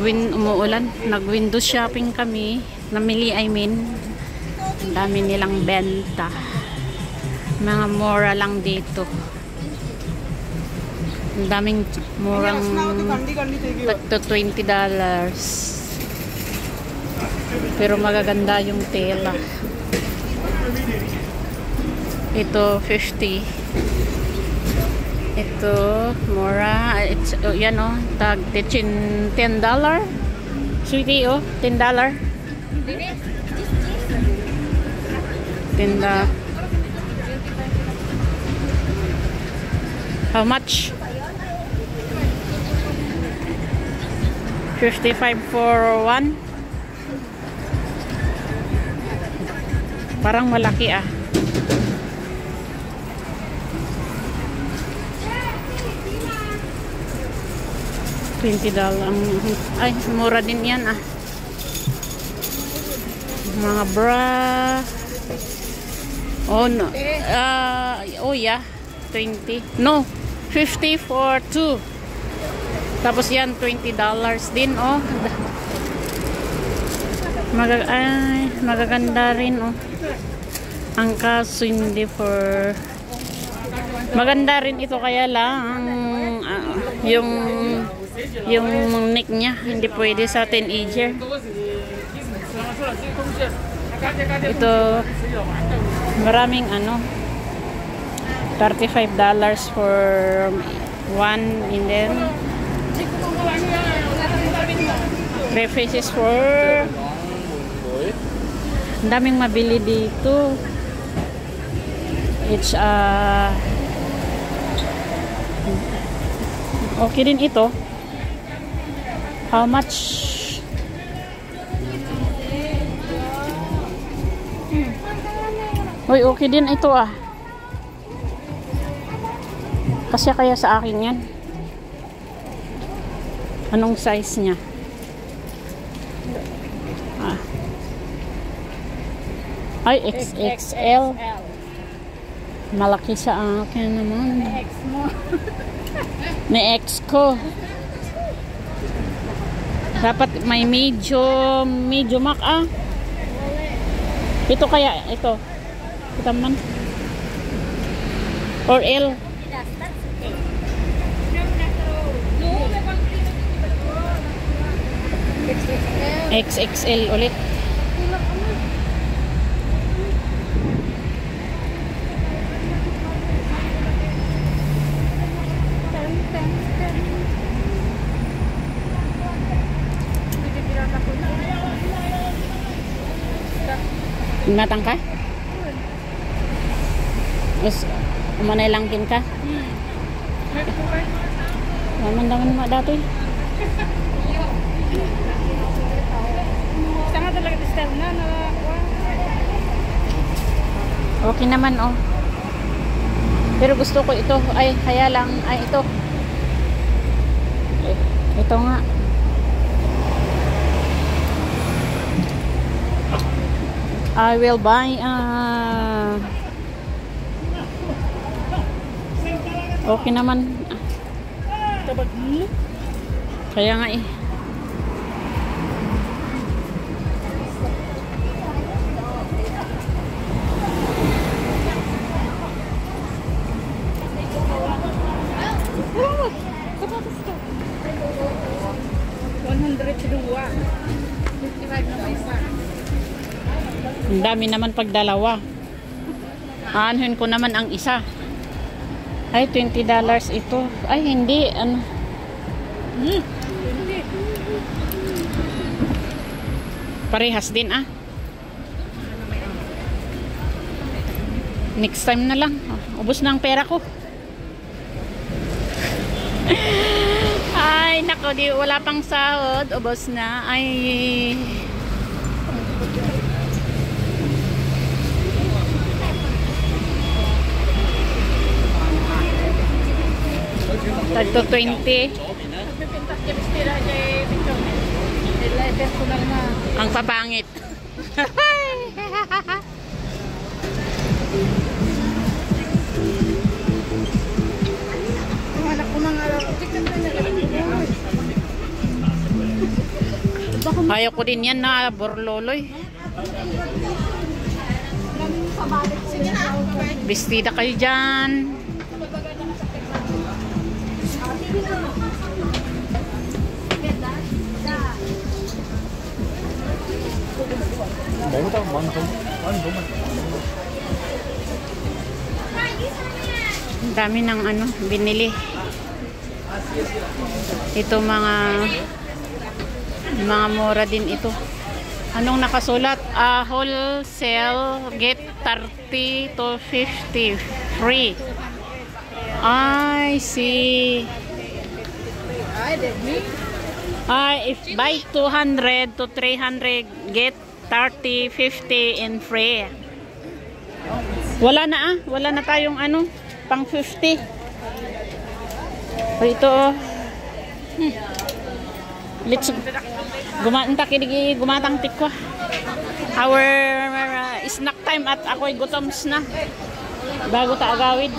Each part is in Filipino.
Umuulan. Nag-window shopping kami. Namili, I mean. Ang dami nilang benta. Mga mura lang dito. Ang daming murang to $20. Pero magaganda yung tela. Ito 50. Ito mura. It's yan oh, tag $10. Sweetie oh, $10. Tinda. How much? 55 for one. Parang malaki ah. $20. Ay, mura din yan ah. Mga bra. Oh no. Oh yeah. 20. No. 50 for 2. Tapos yan $20 din oh. Magaganda rin oh. Ang kaso hindi for maganda rin ito, kaya lang yung neck niya hindi pwede sa teenager. Ito maraming ano, $35 for one, and then 3 pieces for ang daming mabili dito. It's okay din ito. How much? Uy, okay din ito ah. Kasi kaya sa akin yan. Anong size niya? Ay, XXL. Malaki sa akin naman. May X ko. Dapat may medium mak ah. Ito kaya, ito. Ito man. Or L. XXL ulit. Matang ka? Us umanay langkin ka? Naman mo dati. Sana talaga distal na. Okay naman oh. Pero gusto ko ito. Ay, kaya lang. Ay, ito. Ito nga. I will buy okay naman. Kaya nga eh. Ang dami naman pag dalawa. Aanhin ko naman ang isa. Ay, $20 ito. Ay, hindi. Ano? Parehas din ah. Next time na lang. Ubos na ang pera ko. Ay, nako, di wala pang sahod. Ubos na. Ay. Tagto 20. Ang papangit. Ang anak ko mga Ayaw ko din yan na borloloy. Bestida kayo dyan. Ang dami ng ano, binili. Ito mga mura din ito. Anong nakasulat? Wholesale get 30 to 50 free. I see. If buy 200 to 300 get 30, 50 and free. Wala na wala na tayong ano, pang 50. Ito let's gumatang tikwa. Our snack time at ako'y gutoms na bago ta agawid.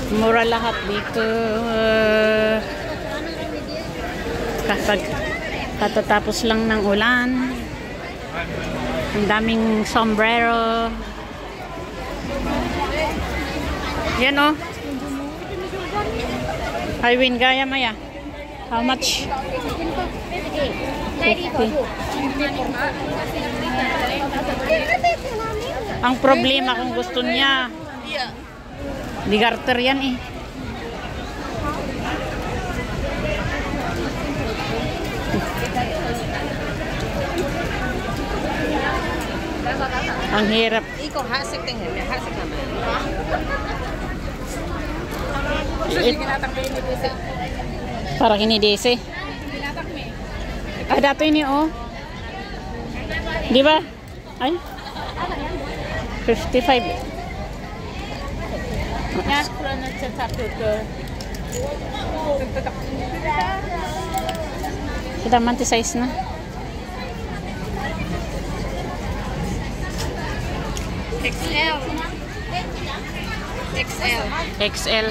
Mura lahat dito. Kapag katatapos lang ng ulan. Ang daming sombrero. Yan o. Highwin gaya maya. How much? 50. Ang problema kung gusto niya, di garter yan eh. Ang hirap. Ikaw hasik tingin, hasik naman. Para kinidese. Dato ini oh. Di ba? Ay. 55. Kita manti size na. XL. XL. XL.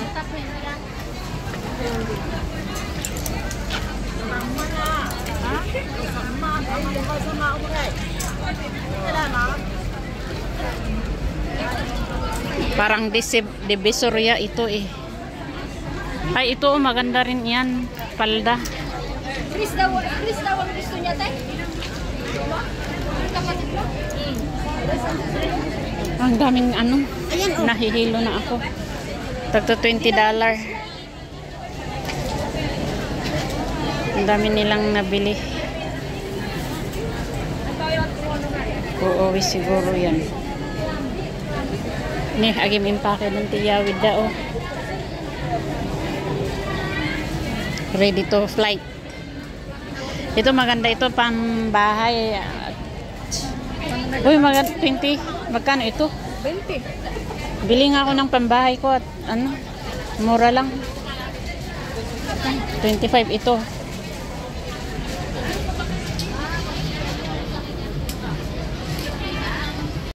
Parang divisoria ito eh. Ay, ito maganda rin yan. Palda. Chris daw ang gusto niya tayo. Ang daming ano. Nahihilo na ako. Tagto $20. Ang dami nilang nabili. Uuwi siguro yan. Ni, agim impake ng tiyawid daw. Ready to flight. Ito maganda ito pambahay. Uy, maganda 20. Magkano ito? 20. Bili nga ako ng pambahay ko at ano, mura lang. 25 ito.